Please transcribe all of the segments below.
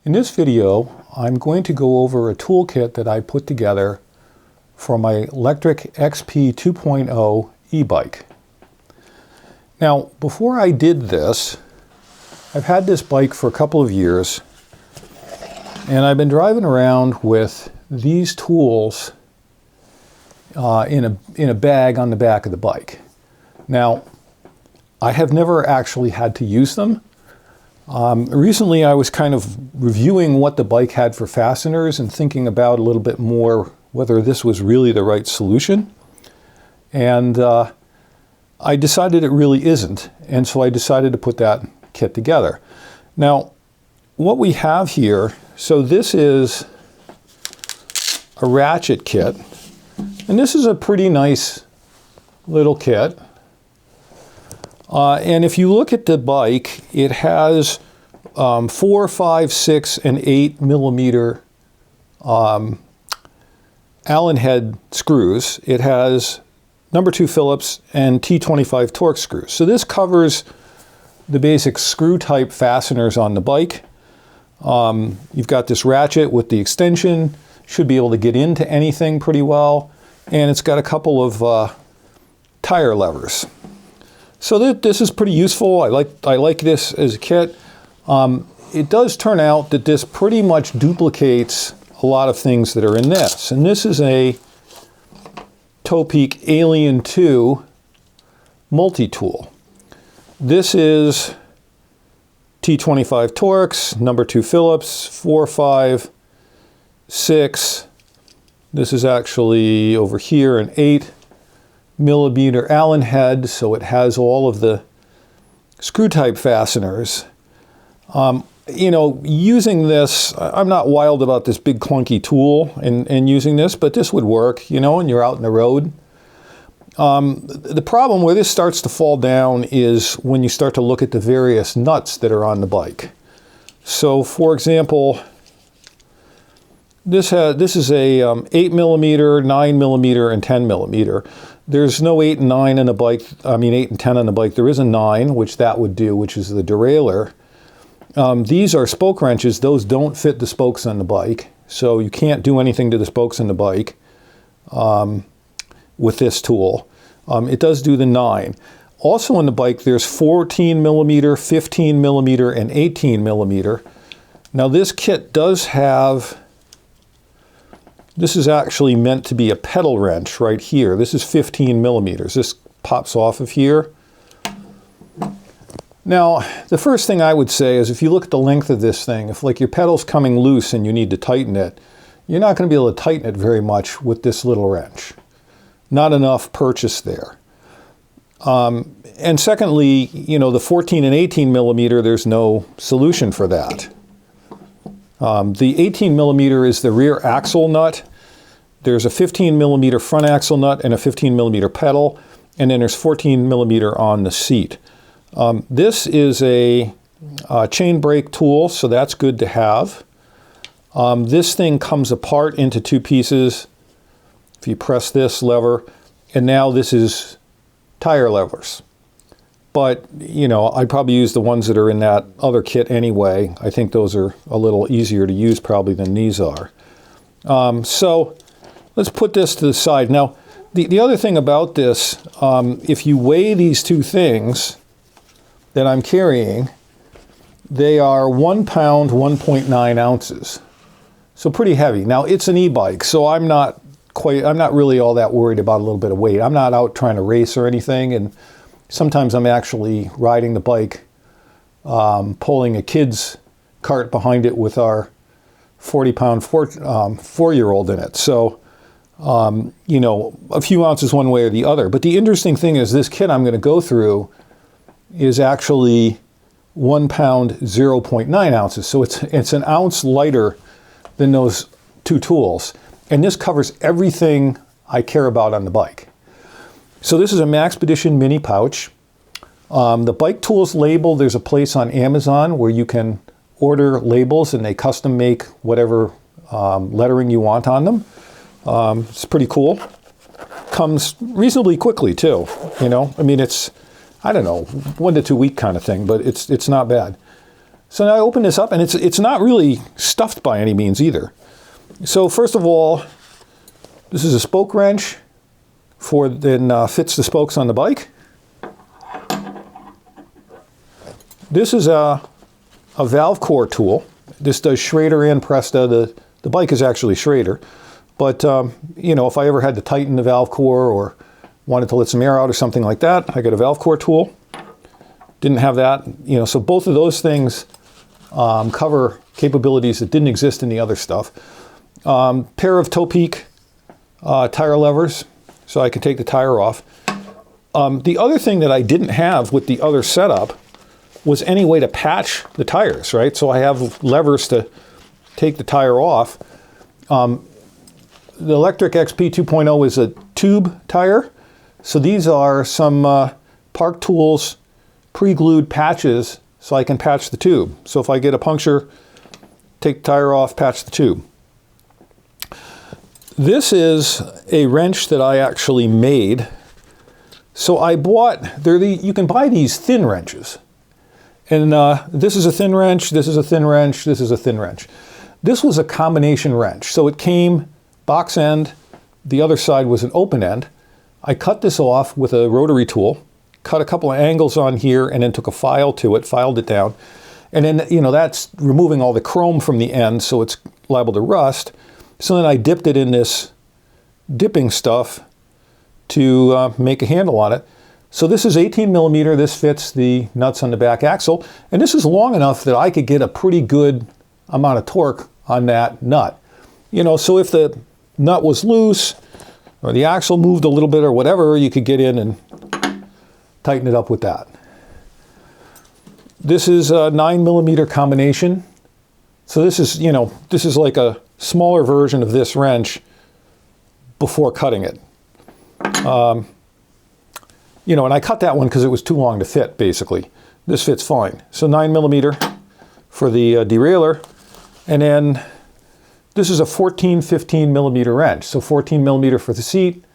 In this video, I'm going to go over a toolkit that I put together for my Letric XP 2.0 eBike. Now, before I did this, I've had this bike for a couple of years, and I've been driving around with these tools in a bag on the back of the bike. Now, I have never actually had to use them. Recently I was kind of reviewing what the bike had for fasteners and thinking about a little bit more whether this was really the right solution. And I decided it really isn't. And so I decided to put that kit together. Now, what we have here, so this is a ratchet kit. And this is a pretty nice little kit. And if you look at the bike, it has 4, 5, 6, and 8 millimeter Allen head screws. It has number 2 Phillips and T25 Torx screws. So this covers the basic screw type fasteners on the bike. You've got this ratchet with the extension, should be able to get into anything pretty well, and it's got a couple of tire levers. So this is pretty useful. I like this as a kit. It does turn out that this pretty much duplicates a lot of things that are in this. And this is a Topeak Alien 2 multi-tool. This is T25 Torx, number 2 Phillips, 4, 5, 6. This is actually over here an 8 millimeter Allen head, so it has all of the screw type fasteners. You know, using this, I'm not wild about this big clunky tool and using this, but this would work, you know, and you're out in the road. The problem where this starts to fall down is when you start to look at the various nuts that are on the bike. So, for example, this is a 8 millimeter, 9 millimeter, and 10 millimeter. There's no 8 and 9 in the bike. I mean 8 and 10 on the bike. There is a 9, which that would do, which is the derailleur. These are spoke wrenches. Those don't fit the spokes on the bike, so you can't do anything to the spokes on the bike with this tool. It does do the 9. Also on the bike, there's 14 millimeter, 15 millimeter, and 18 millimeter. Now this kit does have. This is actually meant to be a pedal wrench right here. This is 15 millimeters. This pops off of here. Now, the first thing I would say is if you look at the length of this thing, if like your pedal's coming loose and you need to tighten it, you're not going to be able to tighten it very much with this little wrench. Not enough purchase there. And secondly, you know, the 14 and 18 millimeter, there's no solution for that. The 18 millimeter is the rear axle nut. There's a 15 millimeter front axle nut and a 15 millimeter pedal, and then there's 14 millimeter on the seat. This is a chain brake tool, so that's good to have. This thing comes apart into 2 pieces. If you press this lever, and now this is tire levers. But, you know, I'd probably use the ones that are in that other kit anyway. I think those are a little easier to use probably than these are. So let's put this to the side. Now, the other thing about this, if you weigh these 2 things that I'm carrying, they are 1 pound, 1.9 ounces. So pretty heavy. Now, it's an e-bike, so I'm not really all that worried about a little bit of weight. I'm not out trying to race or anything, and sometimes I'm actually riding the bike, pulling a kid's cart behind it with our 40-pound 4-year-old in it. So, you know, a few ounces one way or the other. But the interesting thing is this kit I'm going to go through is actually 1 pound, 0.9 ounces. So it's an ounce lighter than those 2 tools. And this covers everything I care about on the bike. So this is a Maxpedition Mini Pouch. The bike tools label, there's a place on Amazon where you can order labels and they custom make whatever lettering you want on them. It's pretty cool. Comes reasonably quickly too, you know. I mean, it's, I don't know, 1 to 2 week kind of thing, but it's not bad. So now I open this up, and it's not really stuffed by any means either. So first of all, this is a spoke wrench fits the spokes on the bike. This is a valve core tool. This does Schrader and Presta. The bike is actually Schrader. But, you know, if I ever had to tighten the valve core or wanted to let some air out or something like that, I got a valve core tool. Didn't have that. You know, so both of those things cover capabilities that didn't exist in the other stuff. Pair of toe peak tire levers, so I could take the tire off. The other thing that I didn't have with the other setup was any way to patch the tires, right? So I have levers to take the tire off. The Letric XP 2.0 is a tube tire. So these are some Park Tools pre-glued patches so I can patch the tube. So if I get a puncture, take the tire off, patch the tube. This is a wrench that I actually made. So I bought, you can buy these thin wrenches. And this is a thin wrench, this is a thin wrench, this is a thin wrench. This was a combination wrench. So it came box end, the other side was an open end. I cut this off with a rotary tool, cut a couple of angles on here, and then took a file to it, filed it down. And then, you know, that's removing all the chrome from the end, so it's liable to rust. So then I dipped it in this dipping stuff to make a handle on it. So this is 18 millimeter, this fits the nuts on the back axle, and this is long enough that I could get a pretty good amount of torque on that nut. You know, so if the nut was loose, or the axle moved a little bit or whatever, you could get in and tighten it up with that. This is a 9 millimeter combination. So this is, you know, this is like a smaller version of this wrench before cutting it. You know, and I cut that one because it was too long to fit, basically. This fits fine. So 9 millimeter for the derailleur. And then this is a 15 millimeter wrench. So 14 millimeter for the seat,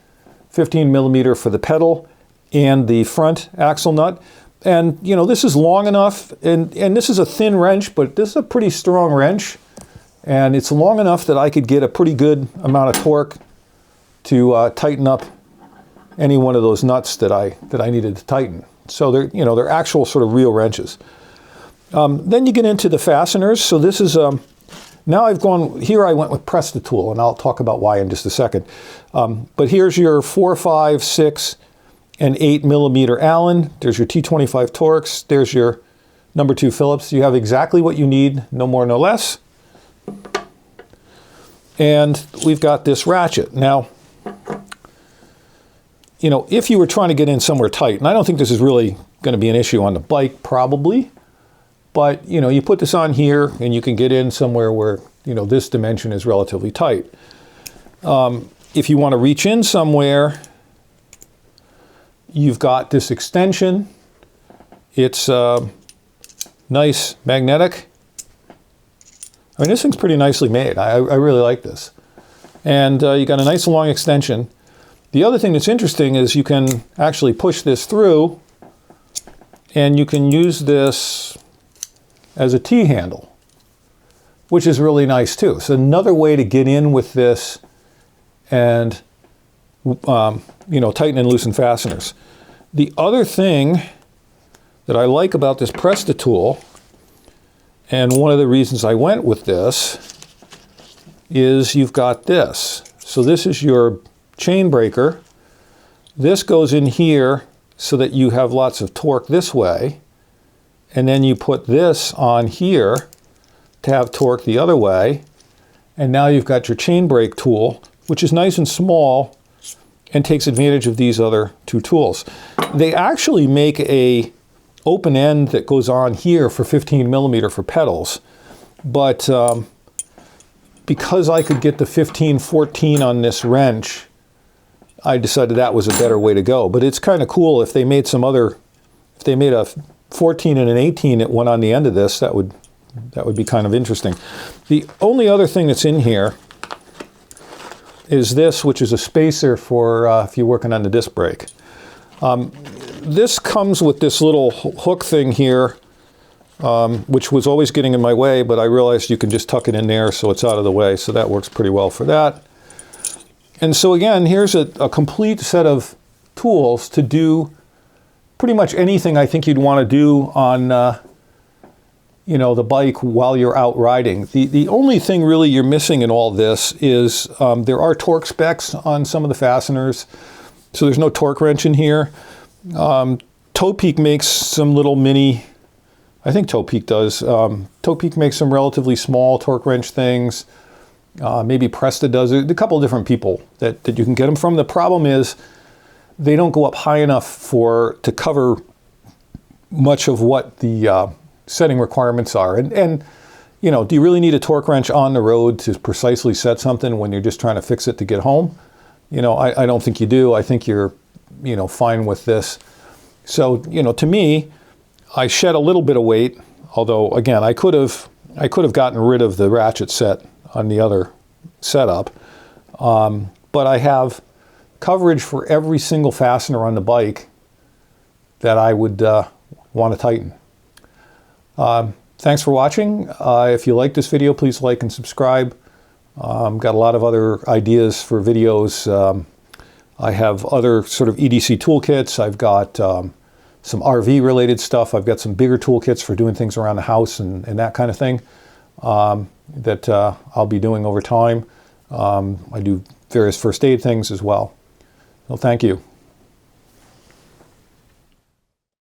15 millimeter for the pedal and the front axle nut. And, you know, this is long enough, and this is a thin wrench, but this is a pretty strong wrench. And it's long enough that I could get a pretty good amount of torque to tighten up any one of those nuts that I needed to tighten. So they're, you know, they're actual sort of real wrenches. Then you get into the fasteners. So this is, now I've gone, here I went with PrestaTool, and I'll talk about why in just a second. But here's your 4, 5, 6, and 8 millimeter Allen. There's your T25 Torx. There's your number 2 Phillips. You have exactly what you need, no more, no less. And we've got this ratchet. Now, you know, if you were trying to get in somewhere tight, and I don't think this is really going to be an issue on the bike, probably, but, you know, you put this on here and you can get in somewhere where, you know, this dimension is relatively tight. If you want to reach in somewhere, you've got this extension. It's nice magnetic. I mean, this thing's pretty nicely made. I really like this. And you got a nice long extension. The other thing that's interesting is you can actually push this through, and you can use this as a T-handle, which is really nice too. So another way to get in with this and you know, tighten and loosen fasteners. The other thing that I like about this PrestaTool, and one of the reasons I went with this, is you've got this. So this is your chain breaker. This goes in here so that you have lots of torque this way, and then you put this on here to have torque the other way, and now you've got your chain brake tool, which is nice and small and takes advantage of these other two tools. They actually make a open end that goes on here for 15 millimeter for pedals, but because I could get the 15-14 on this wrench, I decided that was a better way to go. But it's kind of cool if they made some other, if they made a 14 and an 18 that went on the end of this, that would be kind of interesting. The only other thing that's in here is this, which is a spacer for if you're working on the disc brake. This comes with this little hook thing here which was always getting in my way, but I realized you can just tuck it in there so it's out of the way. So that works pretty well for that. And so again, here's a complete set of tools to do pretty much anything I think you'd want to do on you know, the bike while you're out riding. The only thing really you're missing in all this is there are torque specs on some of the fasteners. So there's no torque wrench in here. Topeak makes some little mini, I think Topeak does. Topeak makes some relatively small torque wrench things. Maybe Presta does it. A couple of different people that you can get them from. The problem is they don't go up high enough to cover much of what the setting requirements are. And you know, do you really need a torque wrench on the road to precisely set something when you're just trying to fix it to get home? You know, I don't think you do. I think you're, you know, fine with this. So, you know, to me, I shed a little bit of weight, although again, I could have gotten rid of the ratchet set on the other setup. But I have coverage for every single fastener on the bike that I would want to tighten. Thanks for watching. If you like this video, please like and subscribe. Got a lot of other ideas for videos. I have other sort of EDC toolkits. I've got some RV related stuff. I've got some bigger toolkits for doing things around the house and that kind of thing that I'll be doing over time. I do various first aid things as well. Well, thank you.